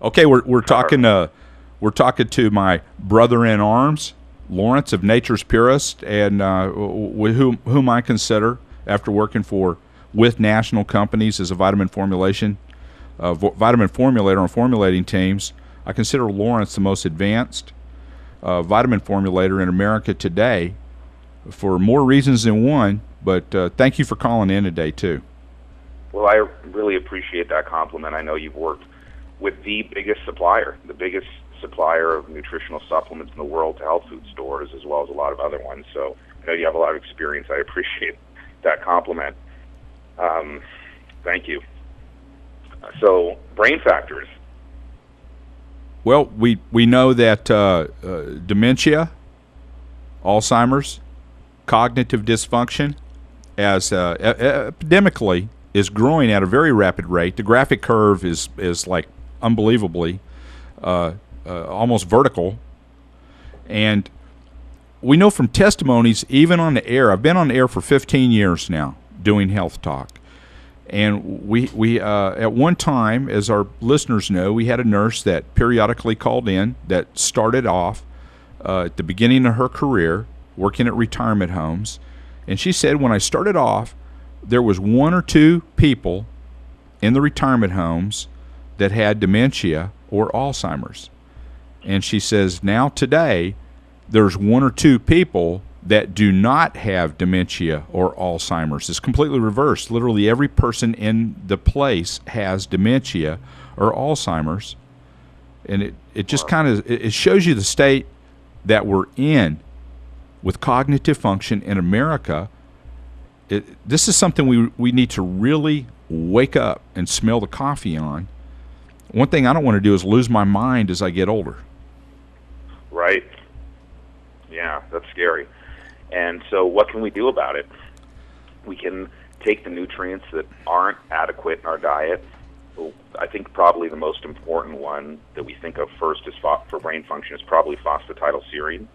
Okay, we're talking to my brother in arms, Laurence of Nature's Purest, and whom I consider, after working with national companies as a vitamin formulator on formulating teams, I consider Laurence the most advanced vitamin formulator in America today, for more reasons than one. But thank you for calling in today too. Well, I really appreciate that compliment. I know you've worked with the biggest supplier of nutritional supplements in the world to health food stores, as well as a lot of other ones. So I know you have a lot of experience. I appreciate that compliment. Thank you. So, brain factors. Well, we know that dementia, Alzheimer's, cognitive dysfunction, as epidemically, is growing at a very rapid rate. The graphic curve is like unbelievably almost vertical. And we know from testimonies, even on the air, I've been on the air for 15 years now doing health talk. And we at one time, as our listeners know, we had a nurse that periodically called in that started off at the beginning of her career working at retirement homes. And she said, when I started off, there was one or two people in the retirement homes that had dementia or Alzheimer's. And she says, now today, there's one or two people that do not have dementia or Alzheimer's. It's completely reversed. Literally every person in the place has dementia or Alzheimer's. And it just kind of, it shows you the state that we're in with cognitive function in America. This is something we need to really wake up and smell the coffee on. One thing I don't want to do is lose my mind as I get older. Right. Yeah, that's scary. And so what can we do about it? We can take the nutrients that aren't adequate in our diet. I think probably the most important one that we think of first is for brain function is probably phosphatidylserine.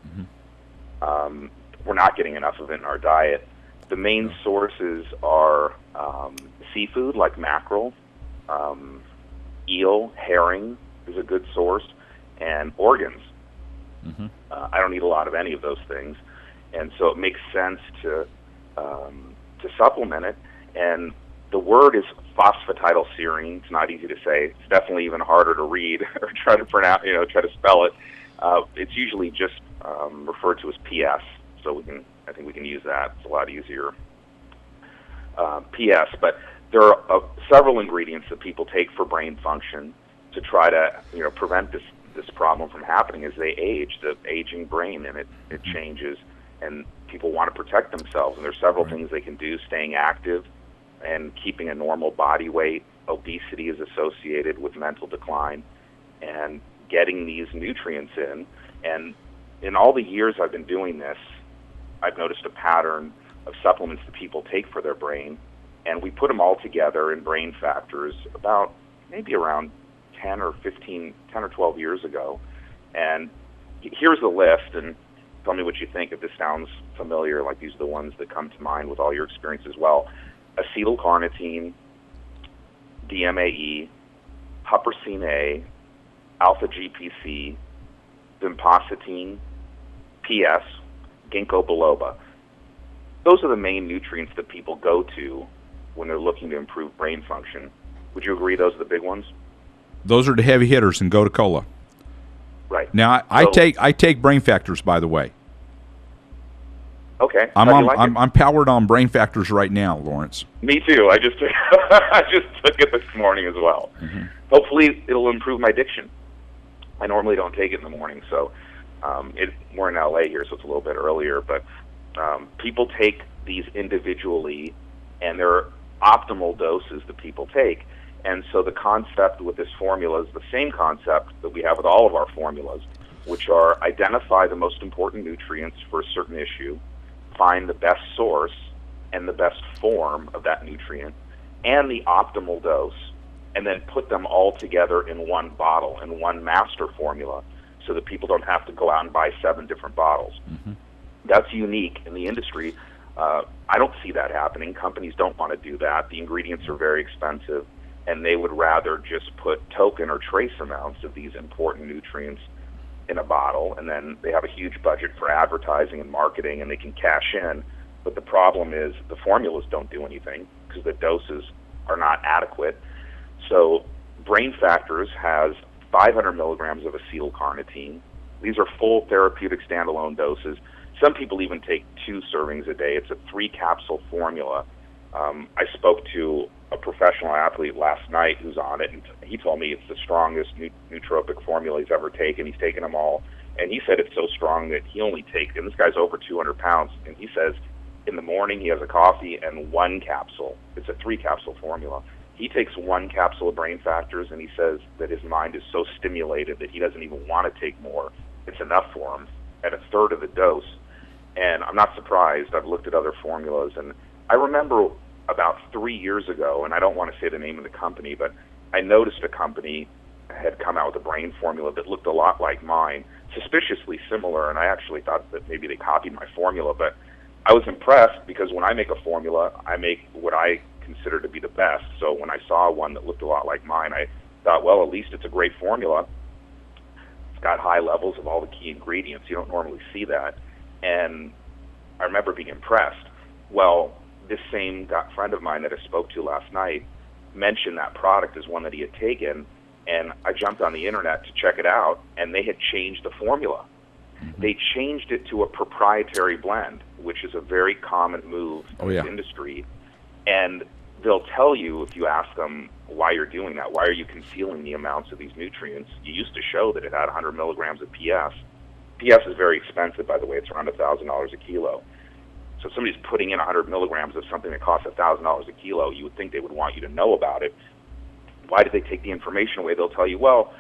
Mm-hmm. We're not getting enough of it in our diet. The main sources are seafood like mackerel, eel, herring is a good source, and organs. Mm-hmm. I don't eat a lot of any of those things, and so it makes sense to supplement it. And the word is phosphatidylserine. It's not easy to say. It's definitely even harder to read or try to pronounce, try to spell it. It's usually just referred to as PS. So I think we can use that. It's a lot easier. PS, but there are several ingredients that people take for brain function to try to prevent this problem from happening as they age. The aging brain, and it changes, and people want to protect themselves. And there's several things they can do: staying active and keeping a normal body weight. Obesity is associated with mental decline, and getting these nutrients in. And in all the years I've been doing this, I've noticed a pattern of supplements that people take for their brain, and we put them all together in Brain Factors about maybe around 10 or 12 years ago. And here's the list, and tell me what you think if this sounds familiar, like these are the ones that come to mind with all your experience as well. Acetylcarnitine, DMAE, hupersine A, alpha-GPC, vinpocetine, PS, ginkgo biloba. Those are the main nutrients that people go to when they're looking to improve brain function. Would you agree those are the big ones? Those are the heavy hitters in Go-to-Cola. Right. Now, I take Brain Factors, by the way. Okay. I'm powered on Brain Factors right now, Laurence. Me too. I just took it this morning as well. Mm-hmm. Hopefully, it'll improve my diction. I normally don't take it in the morning, so we're in LA here, so it's a little bit earlier. But people take these individually, and there are optimal doses that people take. And so the concept with this formula is the same concept that we have with all of our formulas, which are identify the most important nutrients for a certain issue, find the best source and the best form of that nutrient, and the optimal dose, and then put them all together in one bottle, in one master formula, so that people don't have to go out and buy 7 different bottles. Mm-hmm. That's unique in the industry. I don't see that happening. Companies don't want to do that. The ingredients are very expensive. and they would rather just put token or trace amounts of these important nutrients in a bottle, and then they have a huge budget for advertising and marketing, and they can cash in. But the problem is the formulas don't do anything because the doses are not adequate. So Brain Factors has 500 milligrams of acetylcarnitine. These are full therapeutic standalone doses. Some people even take 2 servings a day. It's a 3-capsule formula. I spoke to a professional athlete last night who's on it, and he told me it's the strongest nootropic formula he's ever taken. He's taken them all, and he said it's so strong that he only takes, and this guy's over 200 pounds, and he says in the morning he has a coffee and 1 capsule. It's a 3-capsule formula. He takes 1 capsule of Brain Factors, and he says that his mind is so stimulated that he doesn't even want to take more. It's enough for him at a third of the dose. And I'm not surprised. I've looked at other formulas, and I remember about 3 years ago, and I don't want to say the name of the company, but I noticed a company had come out with a brain formula that looked a lot like mine, suspiciously similar, and I actually thought that maybe they copied my formula, but I was impressed because when I make a formula, I make what I consider to be the best. So when I saw one that looked a lot like mine, I thought, well, at least it's a great formula. It's got high levels of all the key ingredients. You don't normally see that. And I remember being impressed. Well, this same friend of mine that I spoke to last night mentioned that product as one that he had taken, and I jumped on the internet to check it out, and they had changed the formula. They changed it to a proprietary blend, which is a very common move in this industry. And they'll tell you, if you ask them why you're doing that, why are you concealing the amounts of these nutrients? You used to show that it had 100 milligrams of PS. PS is very expensive, by the way. It's around $1,000 a kilo. So if somebody's putting in 100 milligrams of something that costs $1,000 a kilo, you would think they would want you to know about it. Why did they take the information away? They'll tell you, well,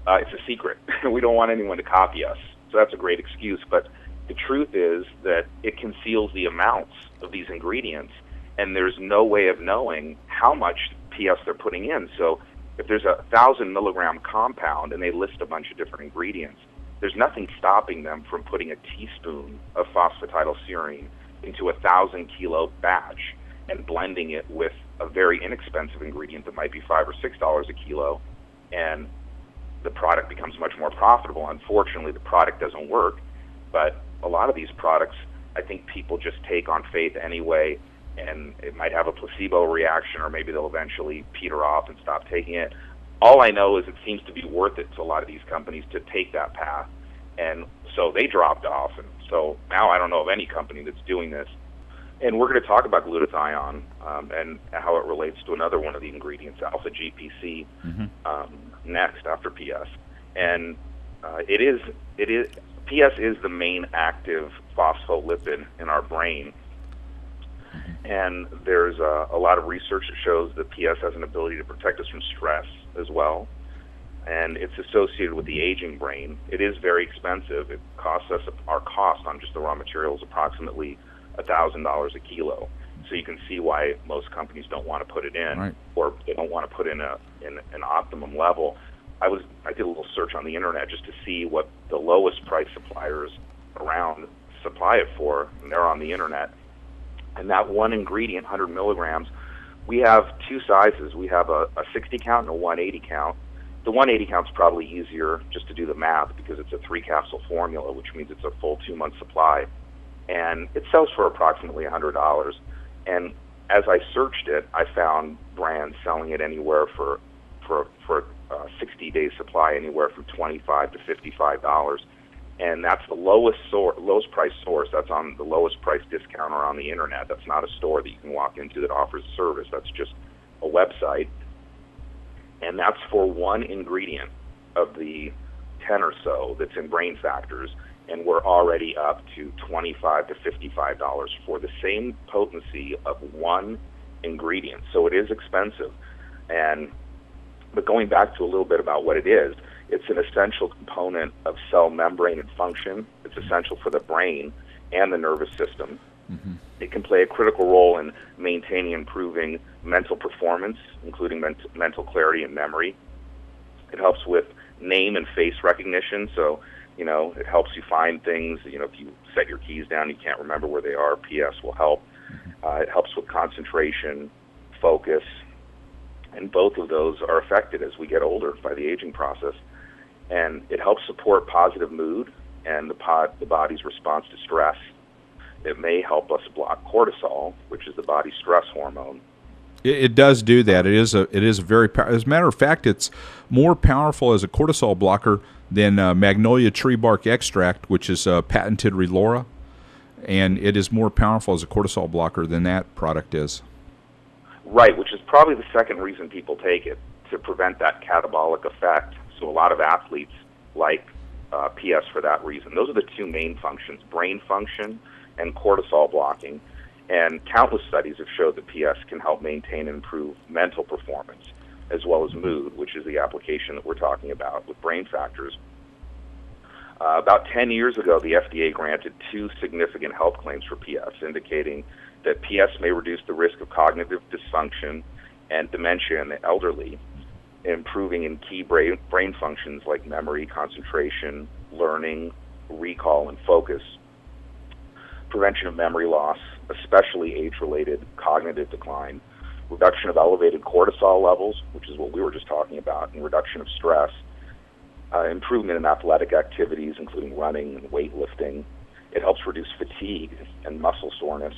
it's a secret. We don't want anyone to copy us. So that's a great excuse. But the truth is that it conceals the amounts of these ingredients, and there's no way of knowing how much PS they're putting in. So if there's a 1,000 milligram compound and they list a bunch of different ingredients, there's nothing stopping them from putting a teaspoon of phosphatidylserine into a 1,000 kilo batch and blending it with a very inexpensive ingredient that might be $5 or $6 a kilo, and the product becomes much more profitable. Unfortunately, the product doesn't work, but a lot of these products, I think people just take on faith anyway, and it might have a placebo reaction, or maybe they'll eventually peter off and stop taking it. All I know is it seems to be worth it to a lot of these companies to take that path, and so they dropped off, and so now I don't know of any company that's doing this. And we're going to talk about glutathione and how it relates to another one of the ingredients, alpha GPC, next after PS. And PS is the main active phospholipid in our brain. And there's a lot of research that shows that PS has an ability to protect us from stress as well. And it's associated with the aging brain. It is very expensive. It costs us, our cost on just the raw materials, approximately $1,000 a kilo. So you can see why most companies don't want to put it in, or they don't want to put in an optimum level. I did a little search on the internet just to see what the lowest price suppliers around supply it for, and they're on the internet. And that one ingredient, 100 milligrams, we have 2 sizes. We have a 60 count and a 180 count. The 180 count is probably easier just to do the math because it's a 3-capsule formula, which means it's a full 2-month supply. And it sells for approximately $100. And as I searched it, I found brands selling it anywhere for 60-day supply, anywhere from $25 to $55. And that's the lowest price source. That's on the lowest price discounter on the internet. That's not a store that you can walk into that offers a service. That's just a website. And that's for one ingredient of the 10 or so that's in Brain Factors. And we're already up to $25 to $55 for the same potency of one ingredient. So it is expensive. But going back to a little bit about what it is, it's an essential component of cell membrane and function. It's essential for the brain and the nervous system. It can play a critical role in maintaining and improving mental performance, including mental clarity and memory. It helps with name and face recognition, so it helps you find things. If you set your keys down, you can't remember where they are, PS will help. It helps with concentration, focus. And both of those are affected as we get older by the aging process. And it helps support positive mood and the body's response to stress. It may help us block cortisol, which is the body's stress hormone. It does do that. It is a very as a matter of fact, it's more powerful as a cortisol blocker than magnolia tree bark extract, which is patented Relora, and it is more powerful as a cortisol blocker than that product is. Right, which is probably the second reason people take it, to prevent that catabolic effect. So a lot of athletes like PS for that reason. Those are the two main functions: brain function and cortisol blocking. And countless studies have showed that PS can help maintain and improve mental performance as well as mood, which is the application that we're talking about with brain factors. About 10 years ago, the FDA granted 2 significant health claims for PS, indicating that PS may reduce the risk of cognitive dysfunction and dementia in the elderly, improving in key brain functions like memory, concentration, learning, recall, and focus, prevention of memory loss, especially age-related cognitive decline, reduction of elevated cortisol levels, which is what we were just talking about, and reduction of stress, improvement in athletic activities, including running and weightlifting. It helps reduce fatigue and muscle soreness,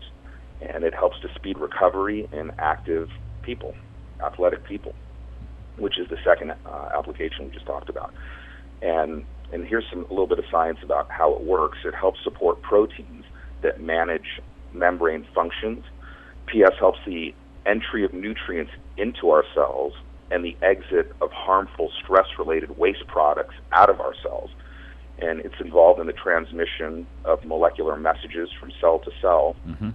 and it helps to speed recovery in active people, athletic people, which is the second application we just talked about. And here's a little bit of science about how it works. It helps support proteins that manage membrane functions. PS helps the entry of nutrients into our cells and the exit of harmful stress-related waste products out of our cells. And it's involved in the transmission of molecular messages from cell to cell. Mm-hmm.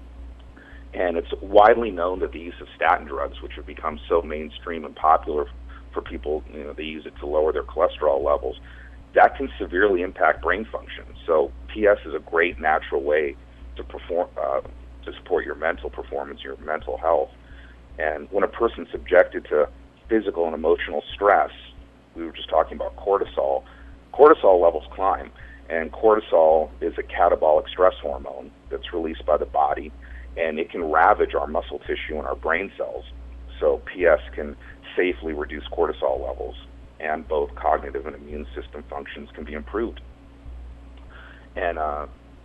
And it's widely known that the use of statin drugs, which have become so mainstream and popular for people, they use it to lower their cholesterol levels, that can severely impact brain function. So PS is a great natural way to to support your mental performance, your mental health. And when a person's subjected to physical and emotional stress, we were just talking about cortisol levels climb, and cortisol is a catabolic stress hormone that's released by the body, and it can ravage our muscle tissue and our brain cells. So PS can safely reduce cortisol levels, and both cognitive and immune system functions can be improved. And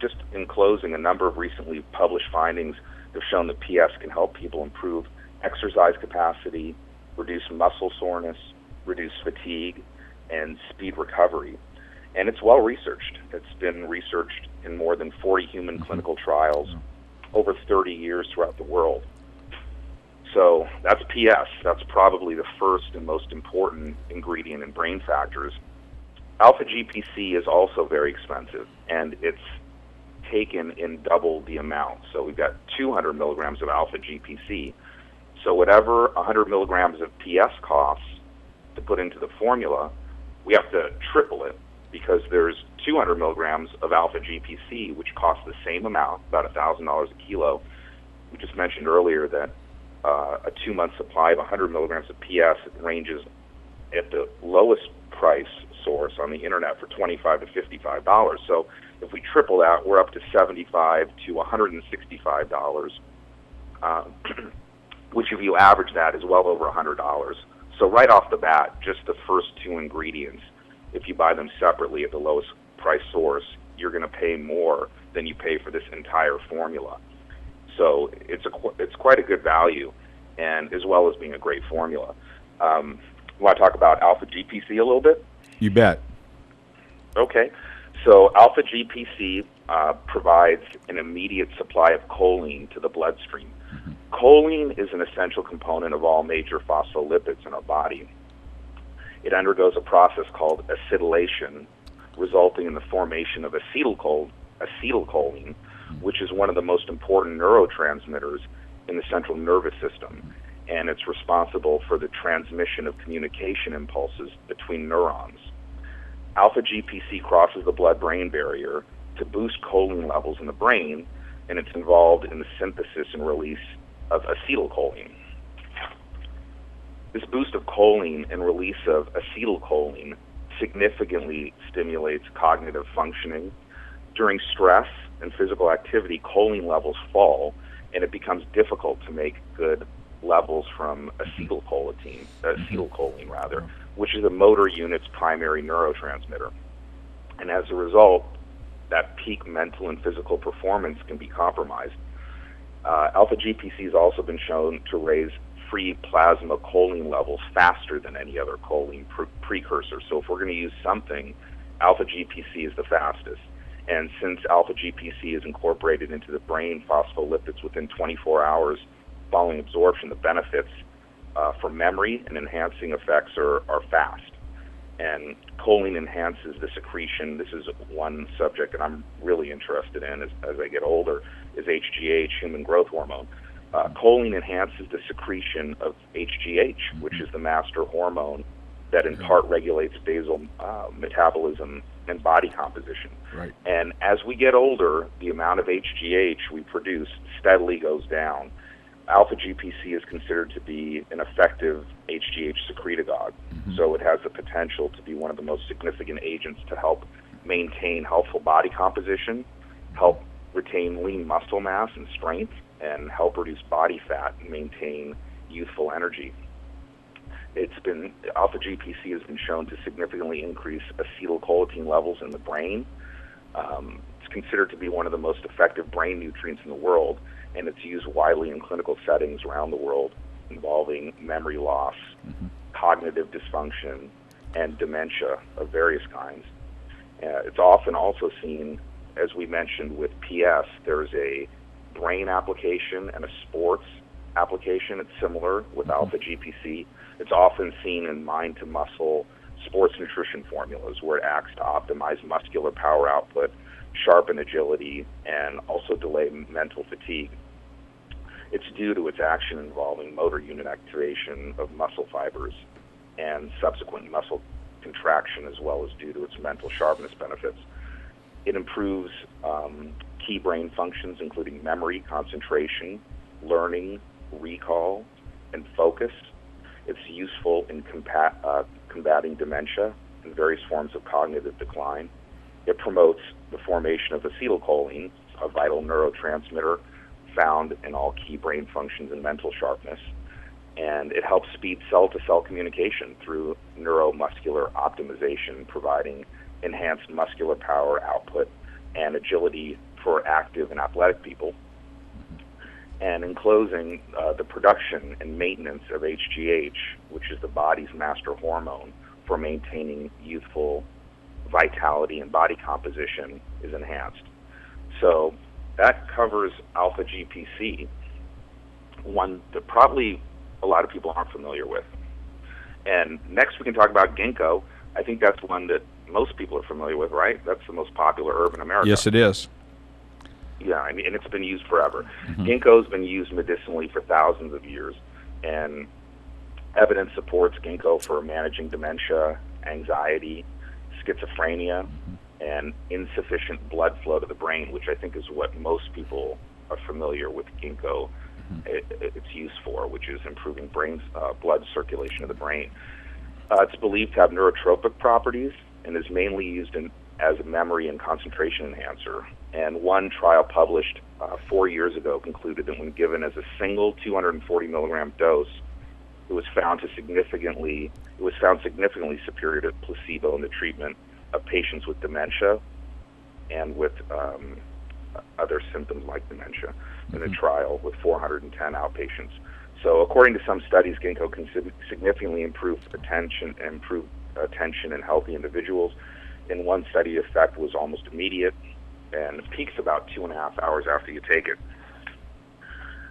just in closing, a number of recently published findings have shown that PS can help people improve exercise capacity, reduce muscle soreness, reduce fatigue, and speed recovery. And it's well researched. It's been researched in more than 40 human clinical trials over 30 years throughout the world. So that's PS. That's probably the first and most important ingredient in brain factors. Alpha GPC is also very expensive, and it's taken in double the amount. So we've got 200 milligrams of alpha GPC. So whatever 100 milligrams of PS costs to put into the formula, we have to triple it, because there's 200 milligrams of alpha GPC, which costs the same amount, about $1,000 a kilo. We just mentioned earlier that a 2-month supply of 100 milligrams of PS ranges at the lowest price source on the internet for $25 to $55. So if we triple that, we're up to $75 to $165, which if you average that is well over $100. So right off the bat, just the first 2 ingredients, if you buy them separately at the lowest price source, you're going to pay more than you pay for this entire formula. So it's quite a good value, and as well as being a great formula. You want to talk about alpha GPC a little bit? You bet. Okay. So alpha GPC provides an immediate supply of choline to the bloodstream. Mm-hmm. Choline is an essential component of all major phospholipids in our body. It undergoes a process called acetylation, resulting in the formation of acetylcholine, which is one of the most important neurotransmitters in the central nervous system, and it's responsible for the transmission of communication impulses between neurons. Alpha GPC crosses the blood-brain barrier to boost choline levels in the brain, and it's involved in the synthesis and release of acetylcholine. This boost of choline and release of acetylcholine significantly stimulates cognitive functioning. During stress and physical activity, choline levels fall, and it becomes difficult to make good levels from acetylcholine rather, which is a motor unit's primary neurotransmitter. And as a result, that peak mental and physical performance can be compromised. Alpha GPC has also been shown to raise free plasma choline levels faster than any other choline precursor. So if we're going to use something, alpha GPC is the fastest. And since alpha GPC is incorporated into the brain phospholipids within 24 hours following absorption, the benefits for memory and enhancing effects are fast. And choline enhances the secretion. This is one subject that I'm really interested in as I get older, is HGH, human growth hormone. Choline enhances the secretion of HGH, which is the master hormone that in part regulates basal metabolism and body composition. Right. And as we get older, the amount of HGH we produce steadily goes down. Alpha GPC is considered to be an effective HGH secretagogue, so it has the potential to be one of the most significant agents to help maintain healthful body composition, help retain lean muscle mass and strength, and help reduce body fat and maintain youthful energy. Alpha GPC has been shown to significantly increase acetylcholine levels in the brain. It's considered to be one of the most effective brain nutrients in the world, and it's used widely in clinical settings around the world involving memory loss, cognitive dysfunction, and dementia of various kinds. It's often also seen, as we mentioned with PS, there's a brain application and a sports application. It's similar with alpha GPC. It's often seen in mind-to-muscle sports nutrition formulas where it acts to optimize muscular power output, sharpen agility, and also delay mental fatigue. It's due to its action involving motor unit activation of muscle fibers and subsequent muscle contraction, as well as due to its mental sharpness benefits. It improves key brain functions, including memory, concentration, learning, recall, and focus. It's useful in combating dementia and various forms of cognitive decline. It promotes the formation of acetylcholine, a vital neurotransmitter found in all key brain functions and mental sharpness. And it helps speed cell-to-cell communication through neuromuscular optimization, providing enhanced muscular power output and agility for active and athletic people. And in closing, the production and maintenance of HGH, which is the body's master hormone for maintaining youthful vitality and body composition, is enhanced. So that covers alpha GPC, one that probably a lot of people aren't familiar with. And next we can talk about ginkgo. I think that's one that most people are familiar with, right? That's the most popular herb in America. Yes, it is. Yeah, I mean, and it's been used forever. Ginkgo has been used medicinally for thousands of years, and evidence supports ginkgo for managing dementia, anxiety, schizophrenia, and insufficient blood flow to the brain, which I think is what most people are familiar with ginkgo. It's used for, which is improving blood circulation of the brain. It's believed to have neurotropic properties and is mainly used as a memory and concentration enhancer. And one trial published 4 years ago concluded that when given as a single 240 milligram dose, it was found significantly superior to placebo in the treatment of patients with dementia and with other symptoms like dementia in a trial with 410 outpatients. So according to some studies, ginkgo can significantly improve attention in healthy individuals. In one study, the effect was almost immediate and peaks about 2.5 hours after you take it.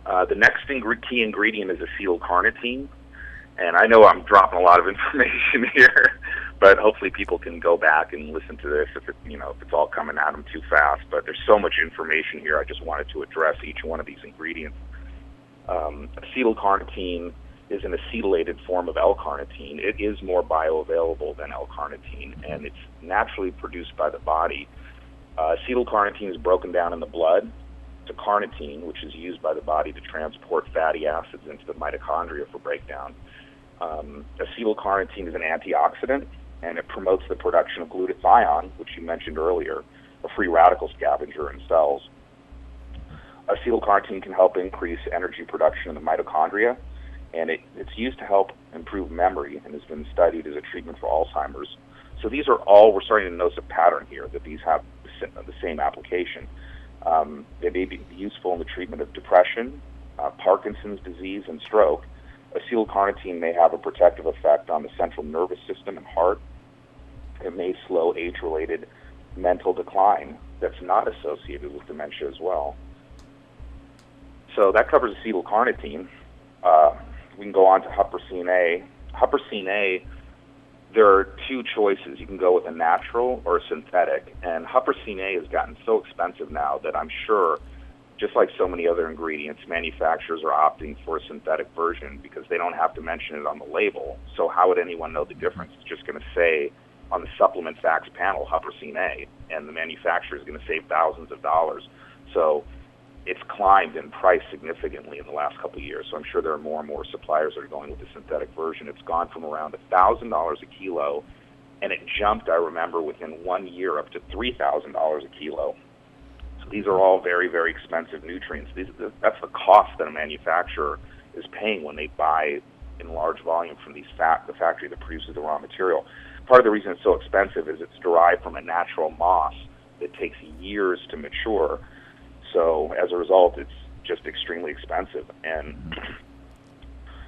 The next key ingredient is acetylcarnitine. And I know I'm dropping a lot of information here, but hopefully people can go back and listen to this if it's all coming at them too fast. But there's so much information here, I just wanted to address each one of these ingredients. Acetylcarnitine is an acetylated form of L-carnitine. It is more bioavailable than L-carnitine, and it's naturally produced by the body. Acetylcarnitine is broken down in the blood to carnitine, which is used by the body to transport fatty acids into the mitochondria for breakdown. Acetylcarnitine is an antioxidant, and it promotes the production of glutathione, which you mentioned earlier, a free radical scavenger in cells. Acetylcarnitine can help increase energy production in the mitochondria, and it's used to help improve memory and has been studied as a treatment for Alzheimer's. So these are all, we're starting to notice a pattern here that these have the same application. They may be useful in the treatment of depression, Parkinson's disease, and stroke. Acetylcarnitine may have a protective effect on the central nervous system and heart. It may slow age-related mental decline that's not associated with dementia as well. So that covers acetylcarnitine. We can go on to huperzine A. Huperzine A, there are two choices. You can go with a natural or a synthetic, and huperzine A has gotten so expensive now that I'm sure, just like so many other ingredients, manufacturers are opting for a synthetic version because they don't have to mention it on the label. So how would anyone know the difference? It's just going to say on the supplement facts panel, huperzine A, and the manufacturer is going to save thousands of dollars. So it's climbed in price significantly in the last couple of years. So I'm sure there are more and more suppliers that are going with the synthetic version. It's gone from around $1,000 a kilo, and it jumped, I remember, within 1 year up to $3,000 a kilo. So these are all very, very expensive nutrients. That's the cost that a manufacturer is paying when they buy in large volume from the factory that produces the raw material. Part of the reason it's so expensive is it's derived from a natural moss that takes years to mature. So as a result, it's just extremely expensive. And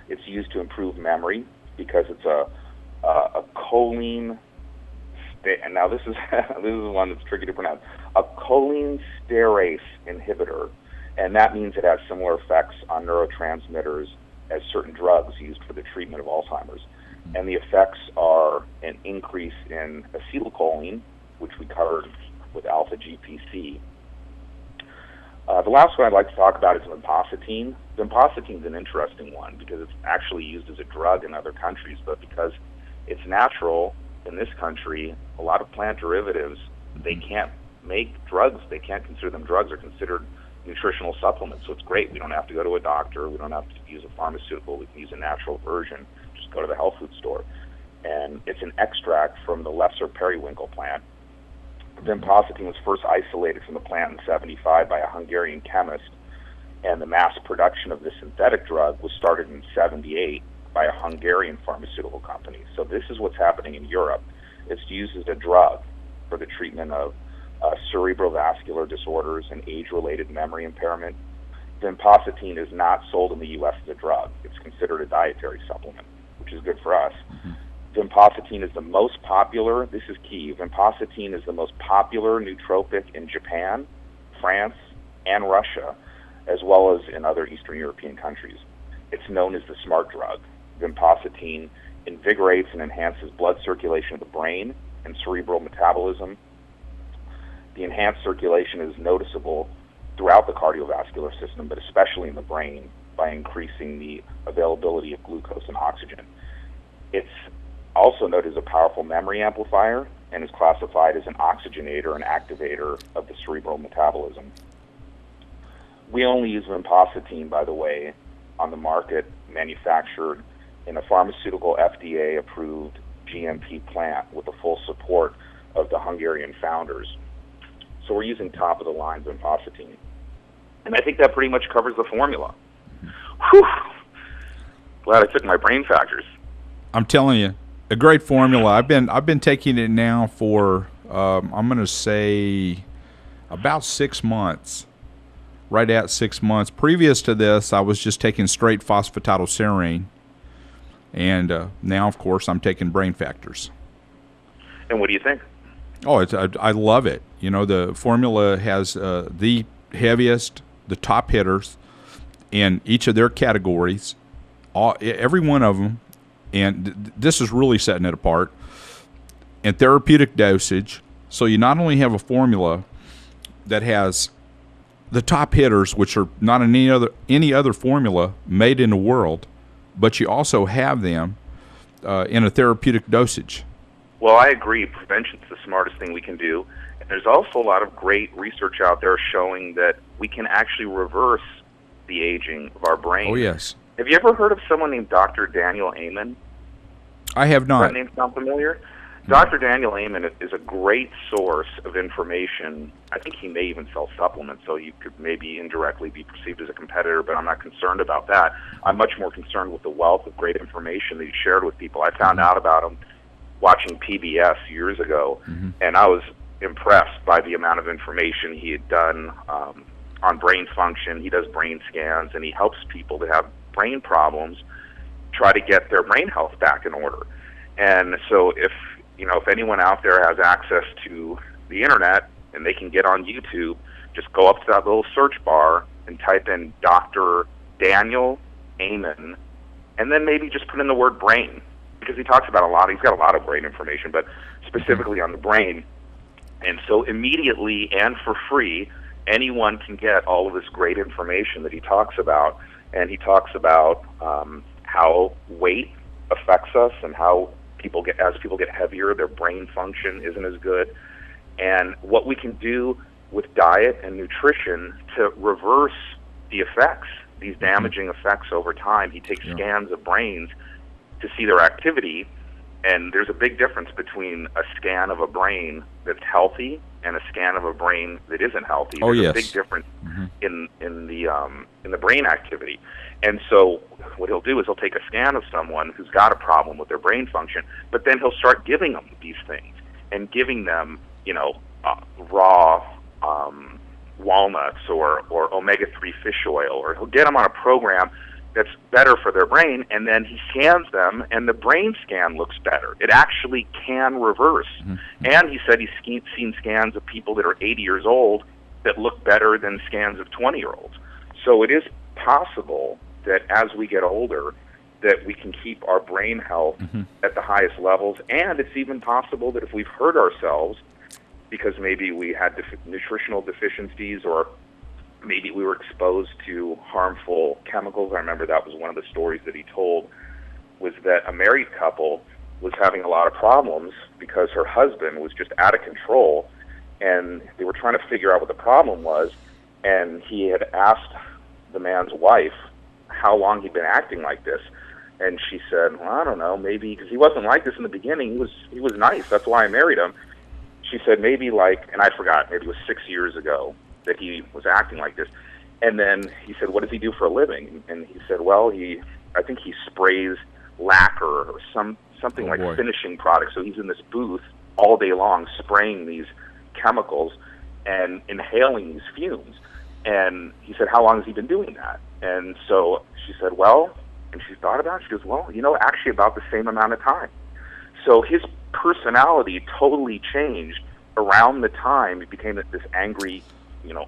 it's used to improve memory because it's a choline, and now this is one that's tricky to pronounce, a cholinesterase inhibitor. And that means it has similar effects on neurotransmitters as certain drugs used for the treatment of Alzheimer's. And the effects are an increase in acetylcholine, which we covered with alpha-GPC. The last one I'd like to talk about is vinpocetine. Vinpocetine is an interesting one because it's actually used as a drug in other countries, but because it's natural in this country, a lot of plant derivatives, they can't make drugs. They can't consider them drugs. They're considered nutritional supplements. So it's great. We don't have to go to a doctor. We don't have to use a pharmaceutical. We can use a natural version. Just go to the health food store. And it's an extract from the lesser periwinkle plant. Vinpocetine was first isolated from the plant in 1975 by a Hungarian chemist, and the mass production of this synthetic drug was started in 1978 by a Hungarian pharmaceutical company. So this is what's happening in Europe. It's used as a drug for the treatment of cerebrovascular disorders and age-related memory impairment. Vinpocetine is not sold in the U.S. as a drug. It's considered a dietary supplement, which is good for us. Vinpocetine is the most popular, this is key, vinpocetine is the most popular nootropic in Japan, France, and Russia, as well as in other Eastern European countries. It's known as the smart drug. Vinpocetine invigorates and enhances blood circulation of the brain and cerebral metabolism. The enhanced circulation is noticeable throughout the cardiovascular system, but especially in the brain, by increasing the availability of glucose and oxygen. It's also noted as a powerful memory amplifier and is classified as an oxygenator and activator of the cerebral metabolism. We only use vinpocetine, by the way, on the market, manufactured in a pharmaceutical FDA-approved GMP plant with the full support of the Hungarian founders. So we're using top-of-the-line vinpocetine. And I think that pretty much covers the formula. Whew! Glad I took my brain factors. I'm telling you, a great formula. I've been taking it now for I'm going to say about 6 months. Right at 6 months. Previous to this, I was just taking straight phosphatidylserine, and now, of course, I'm taking brain factors. And what do you think? Oh, I love it. You know, the formula has the heaviest, the top hitters in each of their categories, every one of them. And this is really setting it apart. And therapeutic dosage. So you not only have a formula that has the top hitters, which are not in any other formula made in the world, but you also have them in a therapeutic dosage. Well, I agree. Prevention's the smartest thing we can do. And there's also a lot of great research out there showing that we can actually reverse the aging of our brain. Oh, yes. Have you ever heard of someone named Dr. Daniel Amen? I have not. Does that name sound familiar? Dr. Daniel Amen is a great source of information. I think he may even sell supplements, so you could maybe indirectly be perceived as a competitor, but I'm not concerned about that. I'm much more concerned with the wealth of great information that he shared with people. I found out about him watching PBS years ago, and I was impressed by the amount of information he had done on brain function. He does brain scans, and he helps people that have brain problems try to get their brain health back in order. And so if anyone out there has access to the internet and they can get on YouTube, just go up to that little search bar and type in Dr. Daniel Amen, and then maybe just put in the word brain, because he talks about he's got a lot of brain information, but specifically on the brain. And so immediately and for free, anyone can get all of this great information that he talks about. And he talks about how weight affects us, and how as people get heavier, their brain function isn't as good, and what we can do with diet and nutrition to reverse the effects, these damaging effects over time. He takes scans of brains to see their activity, and there's a big difference between a scan of a brain that's healthy and a scan of a brain that isn't healthy. There's a big difference in the brain activity. And so what he'll do is he'll take a scan of someone who's got a problem with their brain function, but then he'll start giving them these things and giving them, raw walnuts or omega-3 fish oil, or he'll get them on a program that's better for their brain, and then he scans them, and the brain scan looks better. It actually can reverse. And he said he's seen scans of people that are 80 years old that look better than scans of 20-year-olds. So it is possible that as we get older, that we can keep our brain health at the highest levels, and it's even possible that if we've hurt ourselves because maybe we had nutritional deficiencies, or maybe we were exposed to harmful chemicals. I remember that was one of the stories that he told, was that a married couple was having a lot of problems because her husband was just out of control, and they were trying to figure out what the problem was, and he had asked the man's wife how long he'd been acting like this, and she said, well, I don't know, maybe, because he wasn't like this in the beginning. He was nice. That's why I married him. She said maybe and I forgot, maybe it was 6 years ago that he was acting like this. And then he said, what does he do for a living? And he said, well, I think he sprays lacquer or something finishing products. So he's in this booth all day long spraying these chemicals and inhaling these fumes. And he said, how long has he been doing that? And so she said, well, and she thought about it. She goes, well, actually about the same amount of time. So his personality totally changed around the time he became this angry,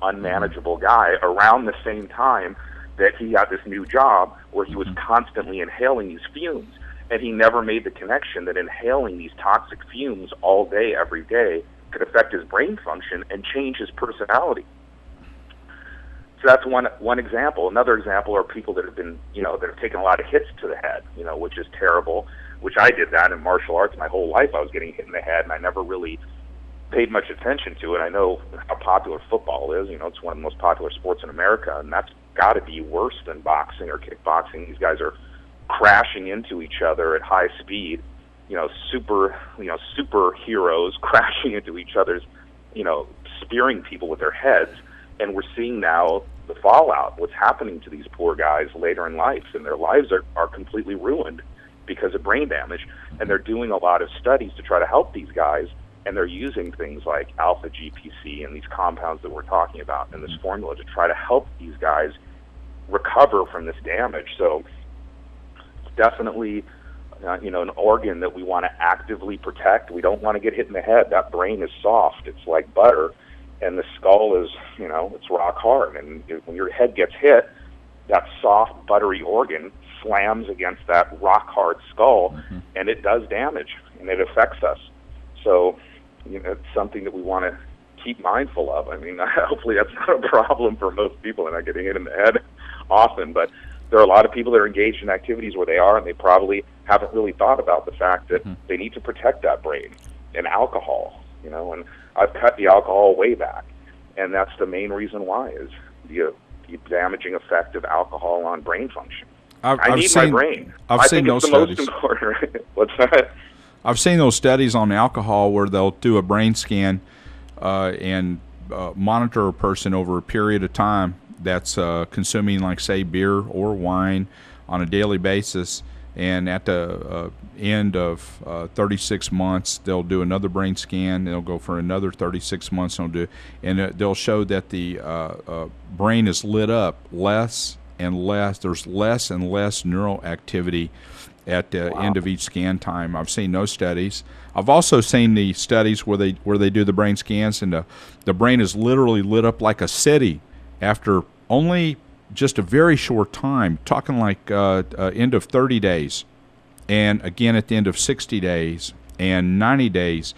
unmanageable guy, around the same time that he got this new job where he was constantly inhaling these fumes. And he never made the connection that inhaling these toxic fumes all day, every day, could affect his brain function and change his personality. So that's one example. Another example are people that have been, that have taken a lot of hits to the head, which is terrible, which I did that in martial arts my whole life. I was getting hit in the head, and I never really paid much attention to it. I know how popular football is. It's one of the most popular sports in America, and that's got to be worse than boxing or kickboxing. These guys are crashing into each other at high speed, superheroes crashing into each other's, spearing people with their heads. And we're seeing now the fallout, what's happening to these poor guys later in life, and their lives are completely ruined because of brain damage. And they're doing a lot of studies to try to help these guys, and they're using things like alpha GPC and these compounds that we're talking about in this formula to try to help these guys recover from this damage. So it's definitely an organ that we want to actively protect. We don't want to get hit in the head. That brain is soft. It's like butter. And the skull is, it's rock hard. And when your head gets hit, that soft, buttery organ slams against that rock hard skull, and it does damage, and it affects us. So, it's something that we want to keep mindful of. I mean, hopefully that's not a problem for most people. They're not getting hit in the head often, but there are a lot of people that are engaged in activities where they are, and they probably haven't really thought about the fact that they need to protect that brain. And alcohol, and I've cut the alcohol way back, and that's the main reason why, is the damaging effect of alcohol on brain function. I need my brain. I've seen no studies. Most important. What's that? I've seen those studies on alcohol where they'll do a brain scan and monitor a person over a period of time that's consuming, like, say, beer or wine on a daily basis, and at the end of 36 months they'll do another brain scan. They'll go for another 36 months, and they'll show that the brain is lit up less and less. There's less and less neural activity at the end of each scan time. I've seen those studies. I've also seen the studies where they do the brain scans, and the brain is literally lit up like a city after only just a very short time, talking like end of 30 days, and again at the end of 60 days and 90 days,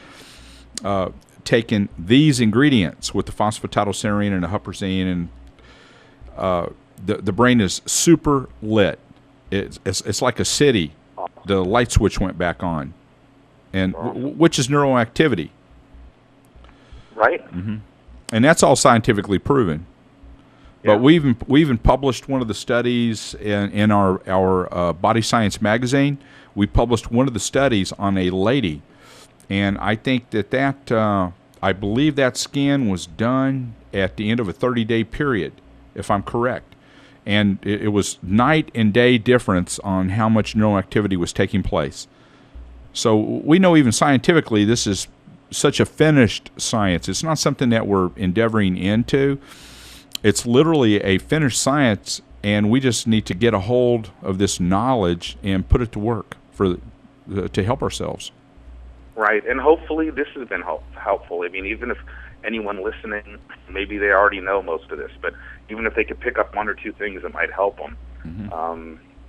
taking these ingredients with the phosphatidylserine and the huperzine, and the brain is super lit. It's like a city. The light switch went back on, and which is neuroactivity. Right. Mm-hmm. And that's all scientifically proven. Yeah. But we even published one of the studies in our Body Science magazine. We published one of the studies on a lady, and I think that I believe that scan was done at the end of a 30-day period, if I'm correct. And it was night and day difference on how much neural activity was taking place. So we know even scientifically this is such a finished science. It's not something that we're endeavoring into. It's literally a finished science, and we just need to get a hold of this knowledge and put it to work to help ourselves. Right, and hopefully this has been helpful. I mean, even if anyone listening, maybe they already know most of this, but even if they could pick up one or two things that might help them,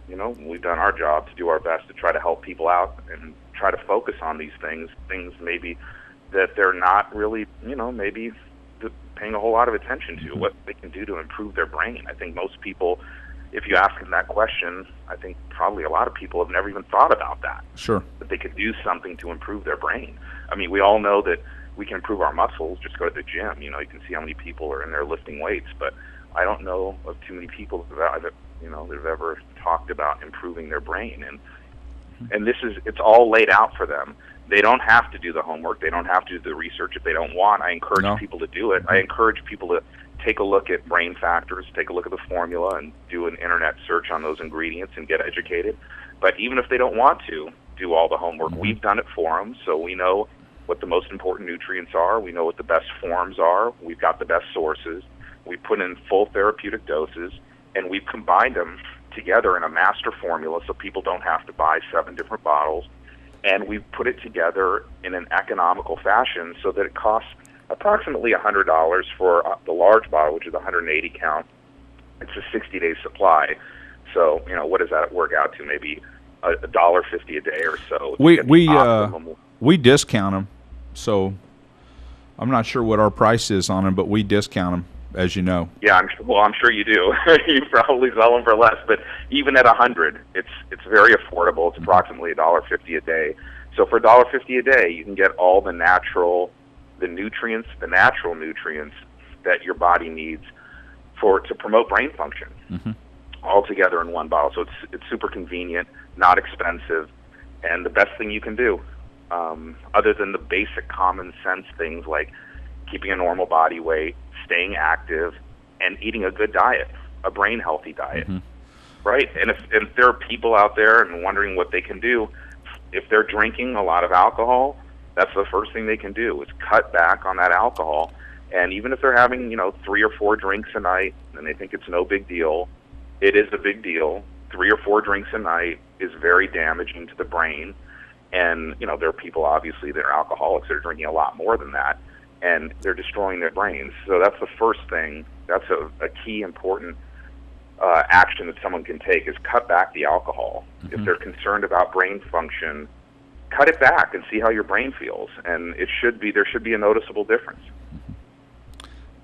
we've done our job to do our best to try to help people out and try to focus on these things maybe that they're not really, maybe paying a whole lot of attention to, what they can do to improve their brain. I think most people, if you ask them that question, I think probably a lot of people have never even thought about that. Sure. That they could do something to improve their brain. I mean, we all know that we can improve our muscles, just go to the gym. You can see how many people are in there lifting weights, but I don't know of too many people that have ever talked about improving their brain. And it's all laid out for them. They don't have to do the homework. They don't have to do the research if they don't want. I encourage people to do it. I encourage people to take a look at Brain Factors, take a look at the formula, and do an internet search on those ingredients and get educated. But even if they don't want to do all the homework, we've done it for them, so we know what the most important nutrients are. We know what the best forms are. We've got the best sources. We put in full therapeutic doses, and we've combined them together in a master formula so people don't have to buy 7 different bottles. And we've put it together in an economical fashion so that it costs approximately $100 for the large bottle, which is 180 count. It's a 60-day supply. So, what does that work out to? Maybe $1.50 a day or so. We discount them, so I'm not sure what our price is on them, but we discount them, as you know. Yeah, I'm sure you do. You probably sell them for less, but even at 100, it's very affordable. It's approximately $1.50 a day. So for $1.50 a day, you can get all the natural nutrients that your body needs to promote brain function, all together in one bottle. So it's super convenient, not expensive, and the best thing you can do, other than the basic common sense things like keeping a normal body weight, staying active, and eating a good diet, a brain healthy diet, right? And if there are people out there and wondering what they can do, if they're drinking a lot of alcohol, that's the first thing they can do is cut back on that alcohol. And even if they're having 3 or 4 drinks a night and they think it's no big deal, it is a big deal. 3 or 4 drinks a night is very damaging to the brain. And there are people obviously that are alcoholics that are drinking a lot more than that, and they're destroying their brains. So that's the first thing. That's a key important action that someone can take is cut back the alcohol. If they're concerned about brain function, cut it back and see how your brain feels. And there should be a noticeable difference.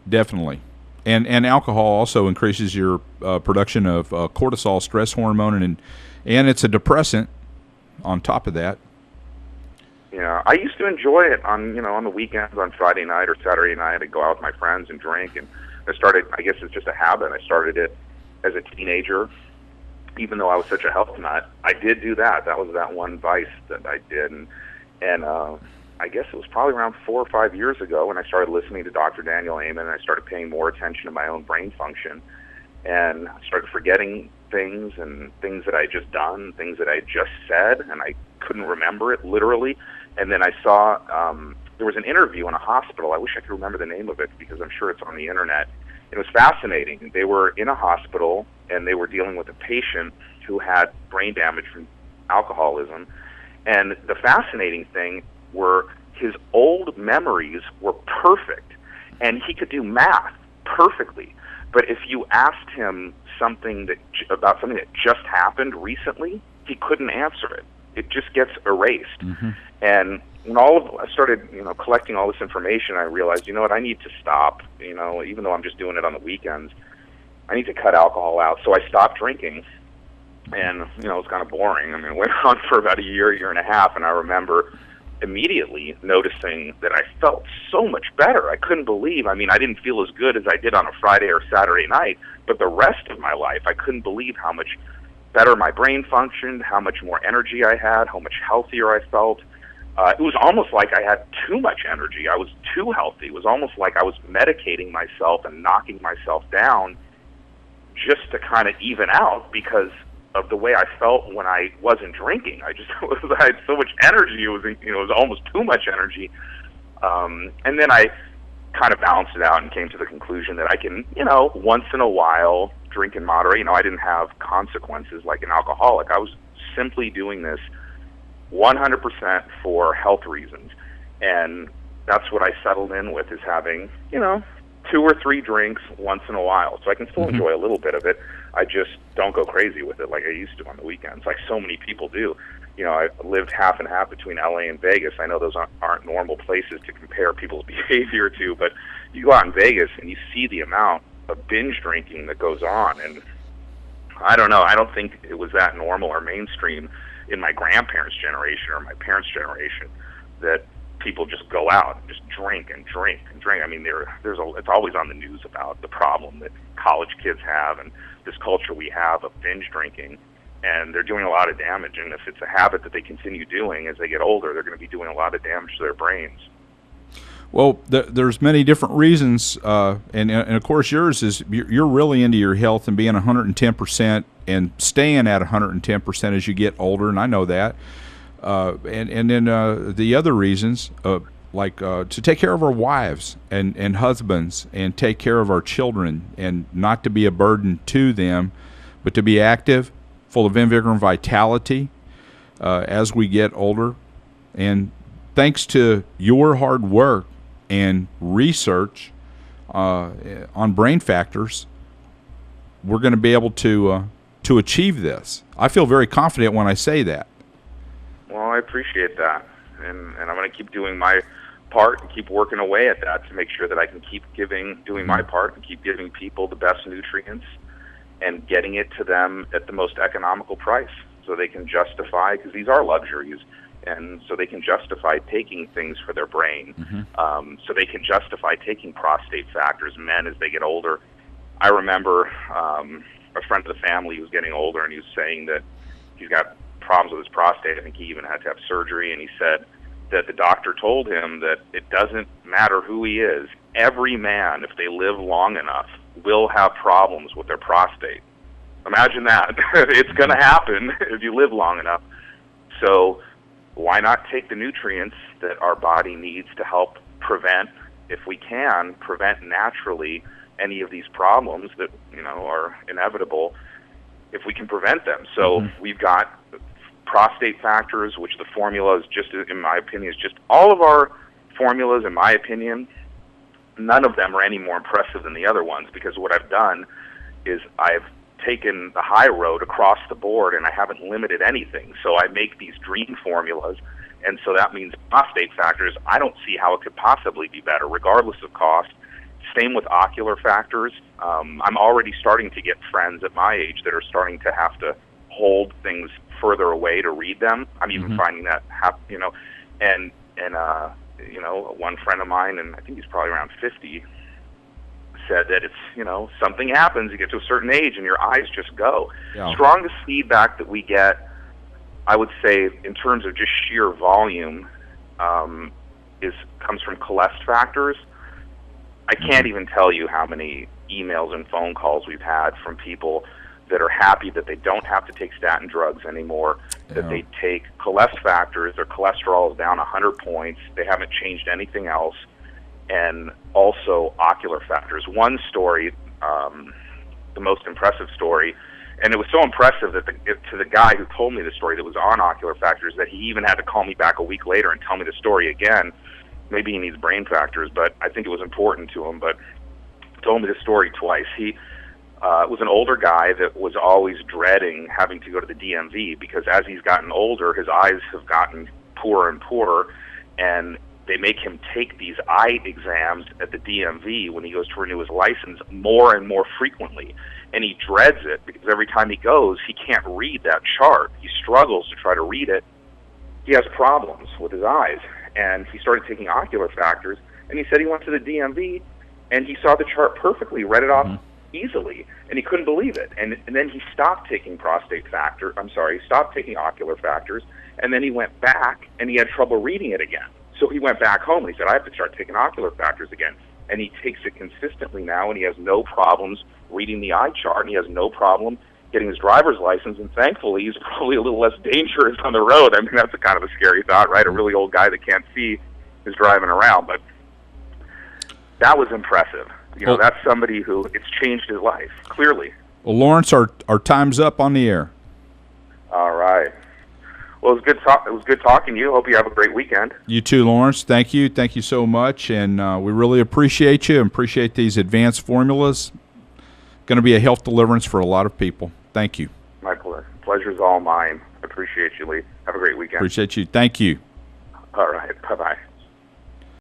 Definitely. And alcohol also increases your production of cortisol, stress hormone, and it's a depressant on top of that. Yeah, I used to enjoy it on the weekends, on Friday night or Saturday night. I'd go out with my friends and drink, and I guess it's just a habit. I started it as a teenager, even though I was such a health nut. I did do that. That was that one vice that I did, and And I guess it was probably around 4 or 5 years ago when I started listening to Dr. Daniel Amen, and I started paying more attention to my own brain function, and I started forgetting things and things that I just done, things that I just said, and I couldn't remember it literally. And then I saw there was an interview in a hospital. I wish I could remember the name of it because I'm sure it's on the internet. It was fascinating. They were in a hospital and they were dealing with a patient who had brain damage from alcoholism. And the fascinating thing were his old memories were perfect, and he could do math perfectly. But if you asked him about something that just happened recently, he couldn't answer it. It just gets erased. Mm-hmm. And when I started, collecting all this information, I realized, what, I need to stop. Even though I'm just doing it on the weekends, I need to cut alcohol out. So I stopped drinking, and it was kind of boring. I mean, it went on for about a year and a half, and I remember immediately noticing that I felt so much better. I couldn't believe. I mean, I didn't feel as good as I did on a Friday or Saturday night, but the rest of my life, I couldn't believe how much better my brain functioned, how much more energy I had, how much healthier I felt. It was almost like I had too much energy. I was too healthy. It was almost like I was medicating myself and knocking myself down just to kind of even out because of the way I felt when I wasn't drinking. I had so much energy. It was almost too much energy. And then I kind of balanced it out and came to the conclusion that I can, once in a while drink in moderate. I didn't have consequences like an alcoholic. I was simply doing this 100% for health reasons. And that's what I settled in with, is having, 2 or 3 drinks once in a while. So I can still enjoy a little bit of it. I just don't go crazy with it like I used to on the weekends, like so many people do. I lived half and half between LA and Vegas. I know those aren't normal places to compare people's behavior to, but you go out in Vegas and you see the amount of binge drinking that goes on. And I don't know, I don't think it was that normal or mainstream in my grandparents' generation or my parents' generation that people just go out and just drink and drink and drink. I mean, it's always on the news about the problem that college kids have and this culture we have of binge drinking, and they're doing a lot of damage. And if it's a habit that they continue doing as they get older, they're going to be doing a lot of damage to their brains. Well, there's many different reasons, and of course yours is you're really into your health and being 110% and staying at 110% as you get older, and I know that. And then the other reasons, like to take care of our wives and husbands and take care of our children and not to be a burden to them, but to be active, full of vigor and vitality as we get older. And thanks to your hard work and research on brain factors, we're going to be able to achieve this. I feel very confident when I say that. Well, I appreciate that, and I'm going to keep doing my part and keep working away at that to make sure that I can keep doing my part and keep giving people the best nutrients and getting it to them at the most economical price so they can justify, because these are luxuries, and so they can justify taking things for their brain, so they can justify taking prostate factors, men, as they get older. I remember a friend of the family who was getting older, and he was saying that he's got problems with his prostate. I think he even had to have surgery, and he said that the doctor told him that it doesn't matter who he is. Every man, if they live long enough, will have problems with their prostate. Imagine that. It's going to happen if you live long enough. So why not take the nutrients that our body needs to help prevent, if we can, prevent naturally any of these problems that, are inevitable, if we can prevent them. So we've got prostate factors, which the formula is just, in my opinion, is just all of our formulas, in my opinion, none of them are any more impressive than the other ones, because what I've done is I've taken the high road across the board and I haven't limited anything. So I make these dream formulas, and so that means prostate factors, I don't see how it could possibly be better, regardless of cost. Same with ocular factors. I'm already starting to get friends at my age that are starting to have to hold things further away to read them. I'm even finding that, and one friend of mine, and I think he's probably around 50, said that it's, something happens, you get to a certain age and your eyes just go. Yeah. Strongest feedback that we get, I would say, in terms of just sheer volume, comes from Purest Factors. I can't even tell you how many emails and phone calls we've had from people that are happy that they don't have to take statin drugs anymore, that they take Purest Factors, their cholesterol is down 100 points, they haven't changed anything else, and also ocular factors. One story, the most impressive story, and it was so impressive that to the guy who told me the story that was on ocular factors that he even had to call me back a week later and tell me the story again. Maybe he needs brain factors, but I think it was important to him. But he told me the story twice. He was an older guy that was always dreading having to go to the DMV because as he's gotten older, his eyes have gotten poorer and poorer, and they make him take these eye exams at the DMV when he goes to renew his license more and more frequently. And he dreads it because every time he goes, he can't read that chart. He struggles to try to read it. He has problems with his eyes. And he started taking ocular factors, and he said he went to the DMV, and he saw the chart perfectly, read it off easily, and he couldn't believe it. And then he stopped taking stopped taking ocular factors, and then he went back, and he had trouble reading it again. So he went back home, and he said, I have to start taking ocular factors again. And he takes it consistently now, and he has no problems reading the eye chart, and he has no problem getting his driver's license, and thankfully he's probably a little less dangerous on the road. I mean, that's a kind of a scary thought, right? A really old guy that can't see is driving around, but that was impressive. You know, that's somebody who, it's changed his life, clearly. Well, Laurence, our time's up on the air. All right. Well, it was good talking to you. Hope you have a great weekend. You too, Laurence. Thank you. Thank you so much, and we really appreciate you and appreciate these advanced formulas. Going to be a health deliverance for a lot of people. Thank you. My pleasure's all mine. I appreciate you, Lee. Have a great weekend. Appreciate you. Thank you. All right. Bye-bye.